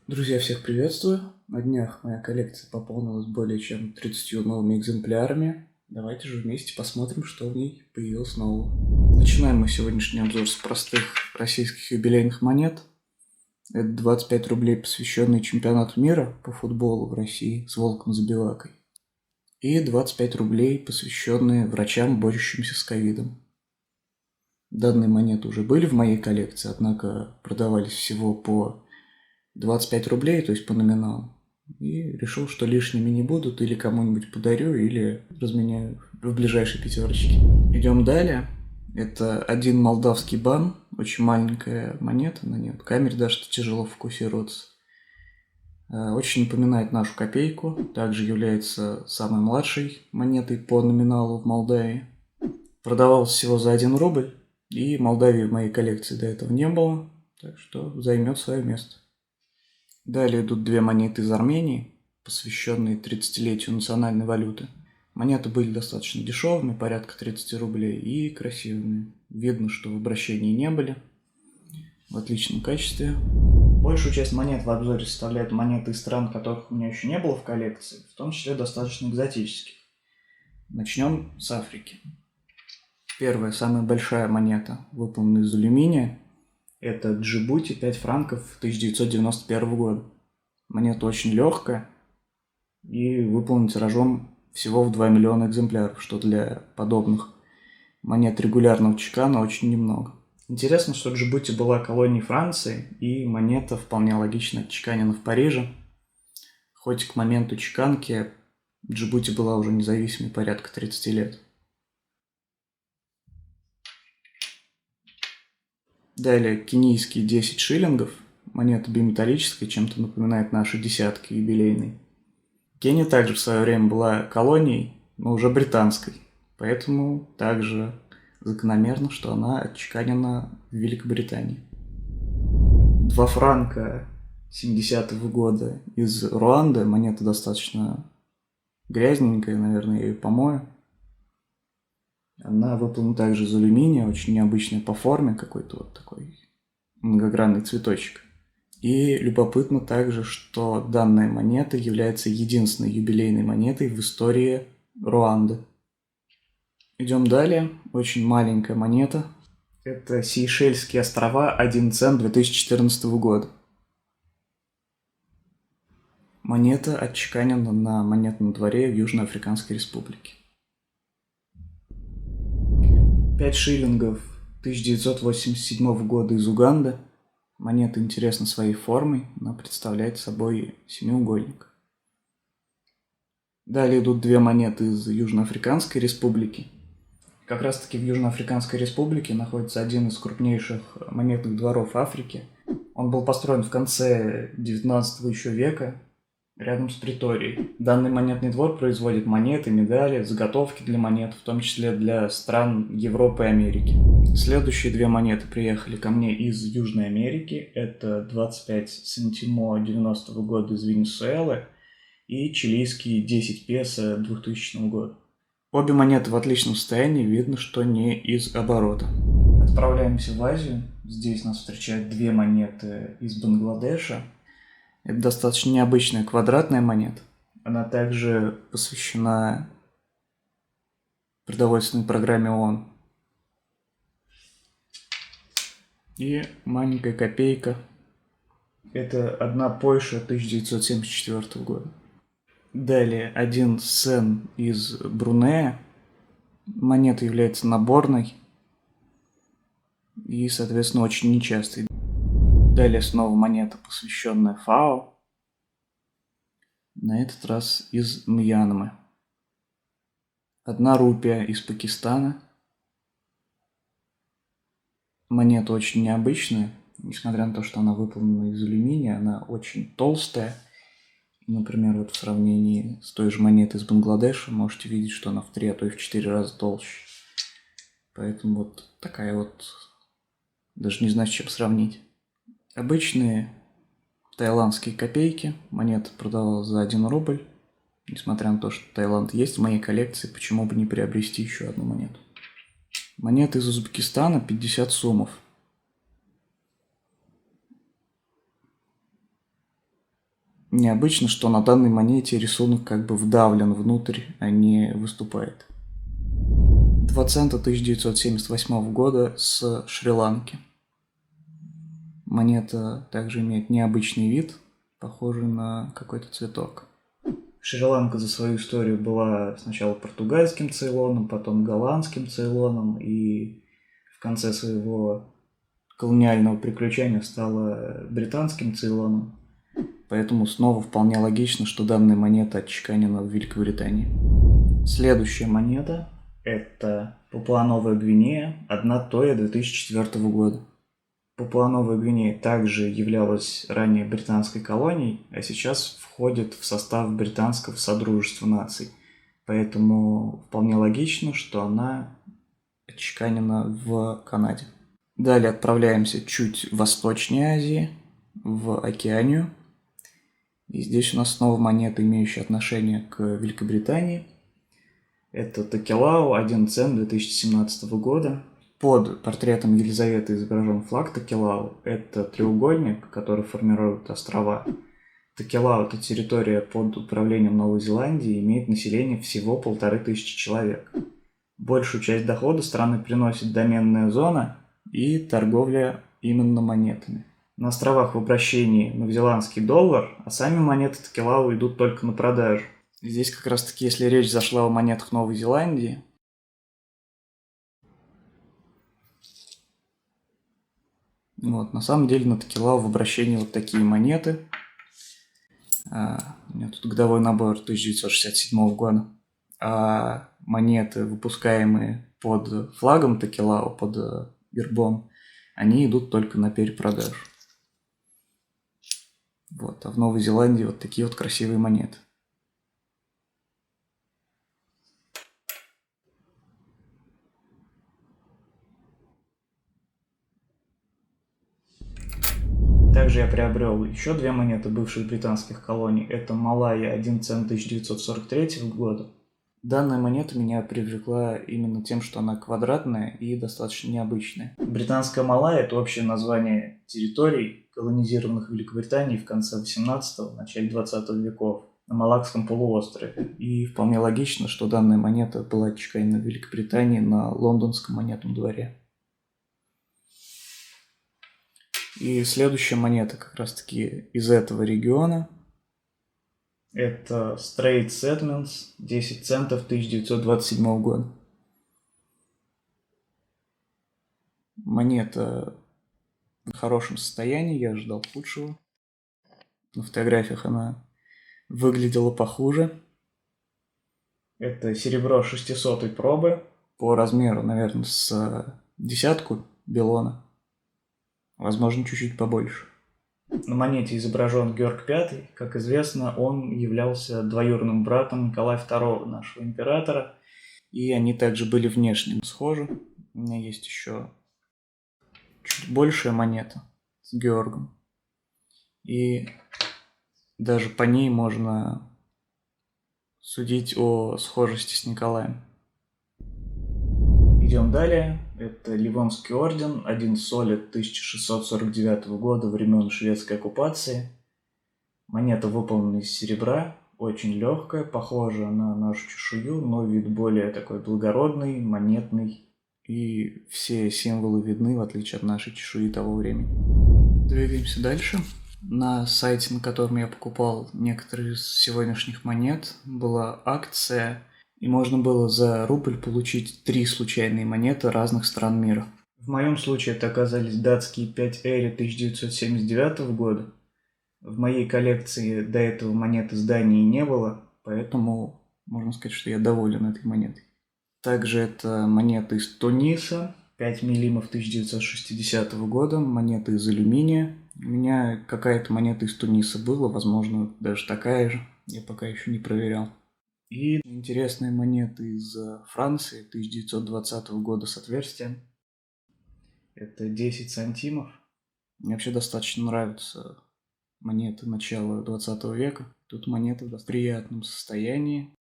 Друзья, всех приветствую. На днях моя коллекция пополнилась более чем 30 новыми экземплярами. Давайте же вместе посмотрим, что в ней появилось нового. Начинаем мы сегодняшний обзор с простых российских юбилейных монет. Это 25 рублей, посвященные чемпионату мира по футболу в России с Волком Забивакой. И 25 рублей, посвященные врачам, борющимся с ковидом. Данные монеты уже были в моей коллекции, однако продавались всего по 25 рублей, то есть по номиналу. И решил, что лишними не будут, или кому-нибудь подарю, или разменяю в ближайшей пятерочке. Идем далее. Это один молдавский бан, очень маленькая монета, на ней в камере даже тяжело фокусироваться. Очень напоминает нашу копейку, также является самой младшей монетой по номиналу в Молдавии. Продавался всего за 1 рубль, и Молдавии в моей коллекции до этого не было, так что займет свое место. Далее идут две монеты из Армении, посвященные 30-летию национальной валюты. Монеты были достаточно дешевыми, порядка 30 рублей, и красивыми. Видно, что в обращении не были, в отличном качестве. Большую часть монет в обзоре составляют монеты из стран, которых у меня еще не было в коллекции, в том числе достаточно экзотических. Начнем с Африки. Первая, самая большая монета, выполнена из алюминия. Это Джибути, 5 франков 1991 года. Монета очень легкая и выполнена тиражом всего в 2 миллиона экземпляров, что для подобных монет регулярного чекана очень немного. Интересно, что Джибути была колонией Франции, и монета вполне логично отчеканена в Париже. Хоть к моменту чеканки Джибути была уже независимой порядка 30 лет. Далее кенийские 10 шиллингов. Монета биметаллическая, чем-то напоминает наши десятки юбилейные. Кения также в свое время была колонией, но уже британской. Поэтому также закономерно, что она отчеканена в Великобритании. 2 франка 70-го года из Руанды. Монета достаточно грязненькая, наверное, я ее помою. Она выполнена также из алюминия, очень необычная по форме, какой-то вот такой многогранный цветочек. И любопытно также, что данная монета является единственной юбилейной монетой в истории Руанды. Идем далее. Очень маленькая монета. Это Сейшельские острова, 1 цент 2014 года. Монета отчеканена на монетном дворе в Южноафриканской республике. 5 шиллингов 1987 года из Уганды. Монета интересна своей формой, она представляет собой семиугольник. Далее идут две монеты из Южноафриканской республики. Как раз таки в Южноафриканской республике находится один из крупнейших монетных дворов Африки. Он был построен в конце 19 еще века, рядом с Преторией. Данный монетный двор производит монеты, медали, заготовки для монет, в том числе для стран Европы и Америки. Следующие две монеты приехали ко мне из Южной Америки. Это 25 сантимо 90-го года из Венесуэлы и чилийские 10 песо 2000 года. Обе монеты в отличном состоянии, видно, что не из оборота. Отправляемся в Азию. Здесь нас встречают две монеты из Бангладеша. Это достаточно необычная квадратная монета. Она также посвящена продовольственной программе ООН. И маленькая копейка. Это 1 Польша 1974 года. Далее 1 сен из Брунея. Монета является наборной и, соответственно, очень нечастой. Далее снова монета, посвященная ФАО. На этот раз из Мьянмы. 1 рупия из Пакистана. Монета очень необычная, несмотря на то, что она выполнена из алюминия, она очень толстая. Например, вот в сравнении с той же монетой из Бангладеша можете видеть, что она в 3, а то и в 4 раза толще. Поэтому вот такая вот, даже не знаю, с чем сравнить. Обычные таиландские копейки. Монета продавалась за 1 рубль. Несмотря на то, что Таиланд есть в моей коллекции, почему бы не приобрести еще одну монету. Монета из Узбекистана 50 сомов. Необычно, что на данной монете рисунок как бы вдавлен внутрь, а не выступает. 2 цента 1978 года с Шри-Ланки. Монета также имеет необычный вид, похожий на какой-то цветок. Шри-Ланка за свою историю была сначала португальским Цейлоном, потом голландским Цейлоном, и в конце своего колониального приключения стала британским Цейлоном. Поэтому снова вполне логично, что данная монета отчеканена в Великобритании. Следующая монета – это Папуа-Новая Гвинея, 1 тоя 2004 года. Папуа-Новая Гвинея также являлась ранее британской колонией, а сейчас входит в состав британского Содружества наций. Поэтому вполне логично, что она отчеканена в Канаде. Далее отправляемся чуть восточнее Азии, в Океанию. И здесь у нас снова монета, имеющая отношение к Великобритании. Это Токелау, 1 цент 2017 года. Под портретом Елизаветы изображен флаг Токелау. Это треугольник, который формирует острова. Токелау – это территория под управлением Новой Зеландии и имеет население всего 1500 человек. Большую часть дохода страны приносит доменная зона и торговля именно монетами. На островах в обращении новозеландский доллар, а сами монеты Токелау идут только на продажу. Здесь как раз таки, если речь зашла о монетах Новой Зеландии, на самом деле на Токелау в обращении вот такие монеты. У меня тут годовой набор 1967 года. А монеты, выпускаемые под флагом Токелау, под гербом, они идут только на перепродажу. А в Новой Зеландии вот такие вот красивые монеты. Также я приобрел еще 2 монеты бывших британских колоний. Это Малайя, 1 цент 1943 года. Данная монета меня привлекла именно тем, что она квадратная и достаточно необычная. Британская Малайя – это общее название территорий, колонизированных Великобританией в конце 18-го, начале 20 веков на Малакском полуострове. И вполне логично, что данная монета была отчеканена в Великобритании на лондонском монетном дворе. И следующая монета как раз-таки из этого региона. Это Straits Settlements, 10 центов 1927 года. Монета в хорошем состоянии, я ожидал худшего. На фотографиях она выглядела похуже. Это серебро 600-й пробы. По размеру, наверное, с десятку белона. Возможно, чуть-чуть побольше. На монете изображен Георг V. Как известно, он являлся двоюродным братом Николая II, нашего императора. И они также были внешне схожи. У меня есть еще чуть большая монета с Георгом. И даже по ней можно судить о схожести с Николаем. Идем далее. Это Ливонский орден, 1 солид 1649 года, времен шведской оккупации. Монета выполнена из серебра, очень легкая, похожа на нашу чешую, но вид более такой благородный, монетный. И все символы видны, в отличие от нашей чешуи того времени. Двигаемся дальше. На сайте, на котором я покупал некоторые из сегодняшних монет, была акция, и можно было за рубль получить 3 случайные монеты разных стран мира. В моем случае это оказались датские 5 эри 1979 года. В моей коллекции до этого монет из Дании не было, поэтому можно сказать, что я доволен этой монетой. Также это монета из Туниса, 5 миллимов 1960 года, монета из алюминия. У меня какая-то монета из Туниса была, возможно, даже такая же, я пока еще не проверял. И интересная монета из Франции 1920 года с отверстием. Это 10 сантимов. Мне вообще достаточно нравятся монеты начала 20 века. Тут монета в приятном состоянии,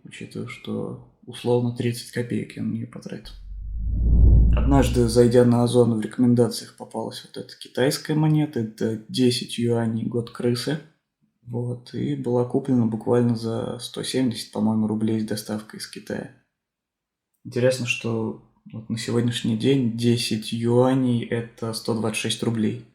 учитывая, что условно 30 копеек я на нее потратил. Однажды, зайдя на Озон, в рекомендациях попалась вот эта китайская монета. Это 10 юаней, год крысы. Вот, и была куплена буквально за 170, по-моему, рублей с доставкой из Китая. Интересно, что вот на сегодняшний день 10 юаней – это 126 рублей.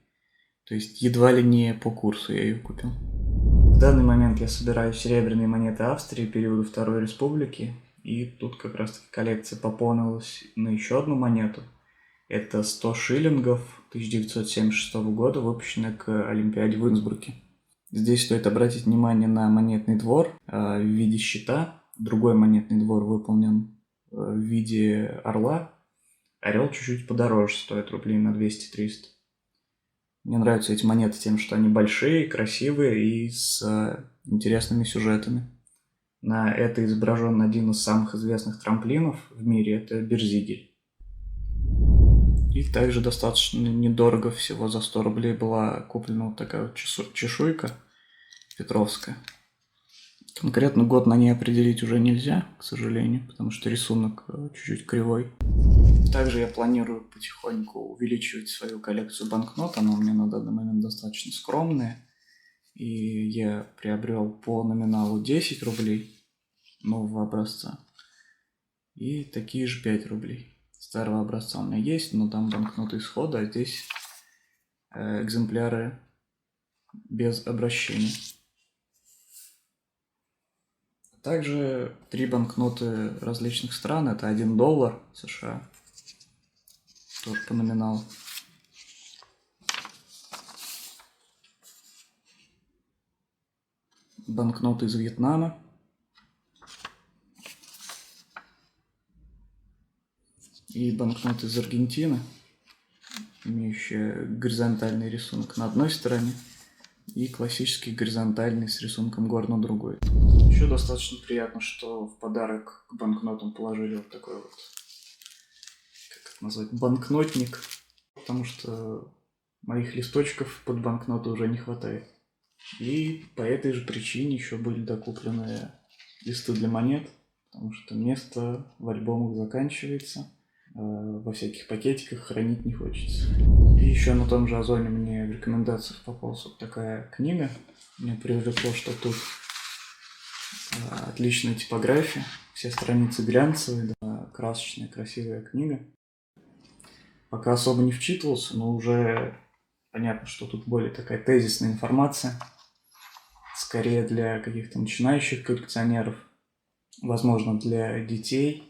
То есть едва ли не по курсу я ее купил. В данный момент я собираю серебряные монеты Австрии периода Второй Республики. И тут как раз таки коллекция пополнилась на еще одну монету. Это 100 шиллингов 1976 года, выпущенная к Олимпиаде в Инсбруке. Здесь стоит обратить внимание на монетный двор в виде щита. Другой монетный двор выполнен в виде орла. Орел чуть-чуть подороже стоит, рублей на 200-300. Мне нравятся эти монеты тем, что они большие, красивые и с интересными сюжетами. На это изображен один из самых известных трамплинов в мире, это Берзигель. И также достаточно недорого, всего за 100 рублей была куплена вот такая вот чешуйка петровская. Конкретно год на ней определить уже нельзя, к сожалению, потому что рисунок чуть-чуть кривой. Также я планирую потихоньку увеличивать свою коллекцию банкнот, она у меня на данный момент достаточно скромная. И я приобрел по номиналу 10 рублей нового образца и такие же 5 рублей. Старого образца у меня есть, но там банкноты исхода, а здесь экземпляры без обращения. Также 3 банкноты различных стран, это $1 США, тоже по номиналу. Банкноты из Вьетнама. И банкноты из Аргентины, имеющие горизонтальный рисунок на одной стороне и классический горизонтальный с рисунком гор на другой. Еще достаточно приятно, что в подарок к банкнотам положили вот такой вот, как это назвать, банкнотник, потому что моих листочков под банкноты уже не хватает. И по этой же причине еще были докуплены листы для монет, потому что место в альбомах заканчивается. Во всяких пакетиках хранить не хочется. И еще на том же Озоне мне в рекомендациях попалась вот такая книга. Меня привлекло, что тут отличная типография, все страницы глянцевые, да, красочная, красивая книга. Пока особо не вчитывался, но уже понятно, что тут более такая тезисная информация. Скорее для каких-то начинающих коллекционеров, возможно, для детей.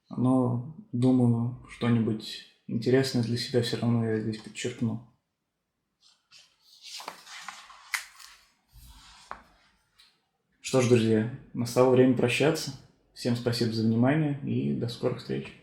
Но думаю, что-нибудь интересное для себя все равно я здесь подчеркну. Что ж, друзья, настало время прощаться. Всем спасибо за внимание и до скорых встреч.